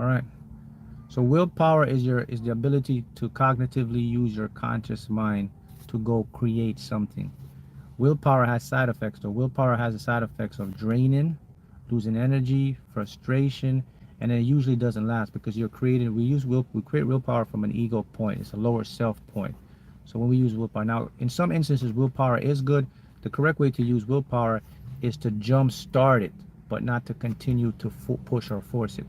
All right. So willpower is the ability to cognitively use your conscious mind to go create something. Willpower has side effects though. Willpower has the side effects of draining, losing energy, frustration, and it usually doesn't last because you're creating we create willpower from an ego point. It's a lower self point. So when we use willpower, now in some instances willpower is good. The correct way to use willpower is to jump start it, but not to continue to push or force it.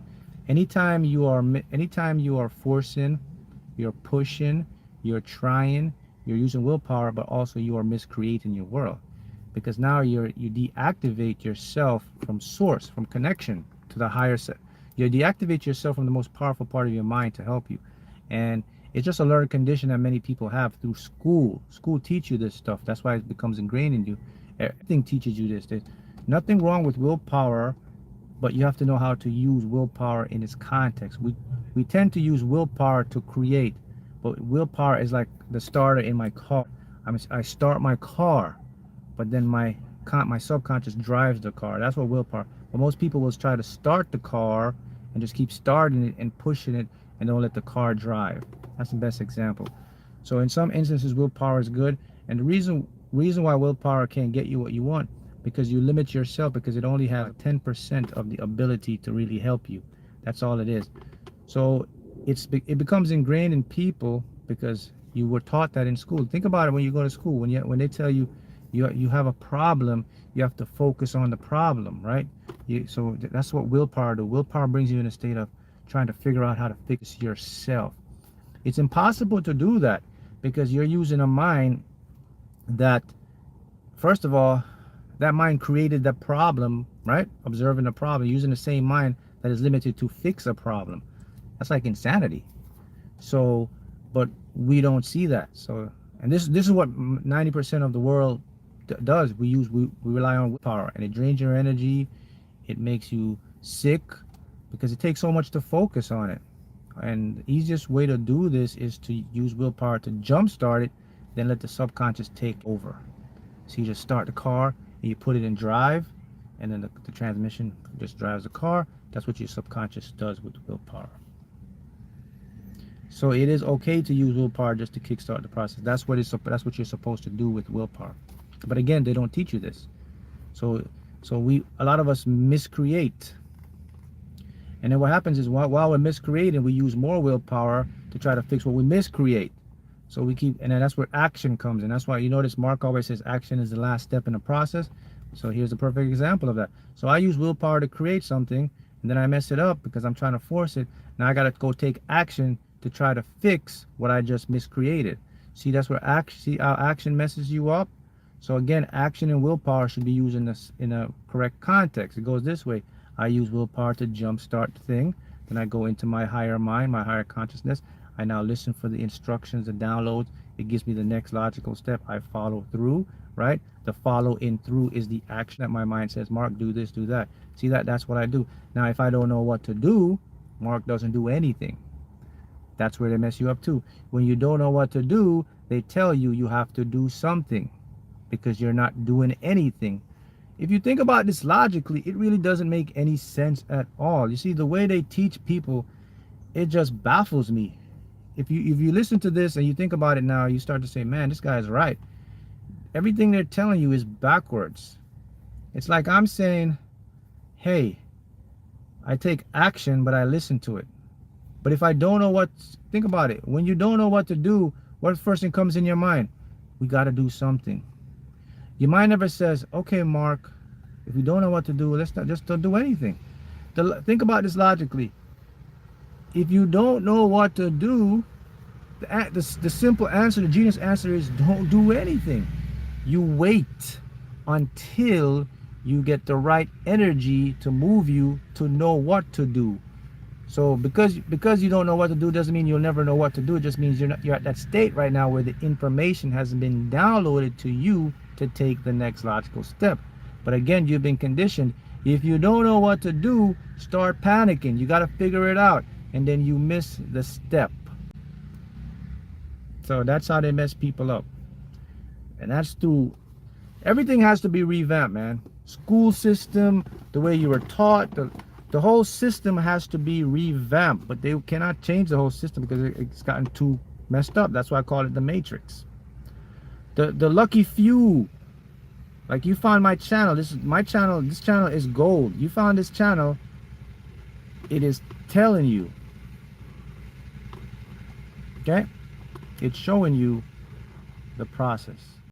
Anytime you are forcing, you're pushing, you're trying, you're using willpower, but also you are miscreating your world, because now you deactivate yourself from source, from connection to the higher set. You deactivate yourself from the most powerful part of your mind to help you. And it's just a learned condition that many people have through school. School teach you this stuff. That's why it becomes ingrained in you. Everything teaches you this. There's nothing wrong with willpower, but you have to know how to use willpower in its context. We tend to use willpower to create, but willpower is like the starter in my car. I start my car, but then my subconscious drives the car. That's what willpower. But most people will try to start the car and just keep starting it and pushing it and don't let the car drive. That's the best example. So in some instances, willpower is good, and the reason why willpower can't get you what you want, because you limit yourself, because it only has 10% of the ability to really help you. That's all it is. So it becomes ingrained in people because you were taught that in school. Think about it when you go to school. When they tell you you have a problem, you have to focus on the problem, right? So that's what willpower do. Willpower brings you in a state of trying to figure out how to fix yourself. It's impossible to do that because you're using a mind that, first of all, that mind created the problem, right? Observing the problem, using the same mind that is limited to fix a problem. That's like insanity. So, but we don't see that. So, and this is what 90% of the world does. We rely on willpower, and it drains your energy. It makes you sick because it takes so much to focus on it. And the easiest way to do this is to use willpower to jumpstart it, then let the subconscious take over. So you just start the car and you put it in drive, and then the transmission just drives the car. That's what your subconscious does with willpower. So it is okay to use willpower just to kickstart the process. That's what you're supposed to do with willpower. But again, they don't teach you this. So a lot of us miscreate. And then what happens is while we're miscreating, we use more willpower to try to fix what we miscreate. So we keep, and then that's where action comes in. That's why you notice Mark always says action is the last step in the process. So here's a perfect example of that. So I use willpower to create something, and then I mess it up because I'm trying to force it. Now I got to go take action to try to fix what I just miscreated. See, that's where see how action messes you up. So again, action and willpower should be used in a correct context. It goes this way. I use willpower to jumpstart the thing. Then I go into my higher mind, my higher consciousness. I now listen for the instructions, the downloads. It gives me the next logical step. I follow through, right? The follow in through is the action that my mind says, Mark, do this, do that. See that's what I do. Now, if I don't know what to do, Mark doesn't do anything. That's where they mess you up too. When you don't know what to do, they tell you you have to do something because you're not doing anything. If you think about this logically, it really doesn't make any sense at all. You see, the way they teach people, it just baffles me. If you listen to this and you think about it now, you start to say, man, this guy's right. Everything they're telling you is backwards. It's like I'm saying, hey, I take action, but I listen to it. But if I don't know think about it. When you don't know what to do, what first thing comes in your mind? We got to do something. Your mind never says, okay, Mark, if we don't know what to do, let's not just don't do anything. Think about this logically. If you don't know what to do, the simple answer, the genius answer is don't do anything. You wait until you get the right energy to move you to know what to do. So because you don't know what to do doesn't mean you'll never know what to do. It just means you're at that state right now where the information hasn't been downloaded to you to take the next logical step. But again, you've been conditioned. If you don't know what to do, start panicking. You got to figure it out, and then you miss the step. So that's how they mess people up. And that's through, everything has to be revamped, man. School system, the way you were taught, The whole system has to be revamped, but they cannot change the whole system because it's gotten too messed up. That's why I call it the Matrix. The lucky few, like you found my channel. This is my channel. This channel is gold. You found this channel. It is telling you. Okay? It's showing you the process.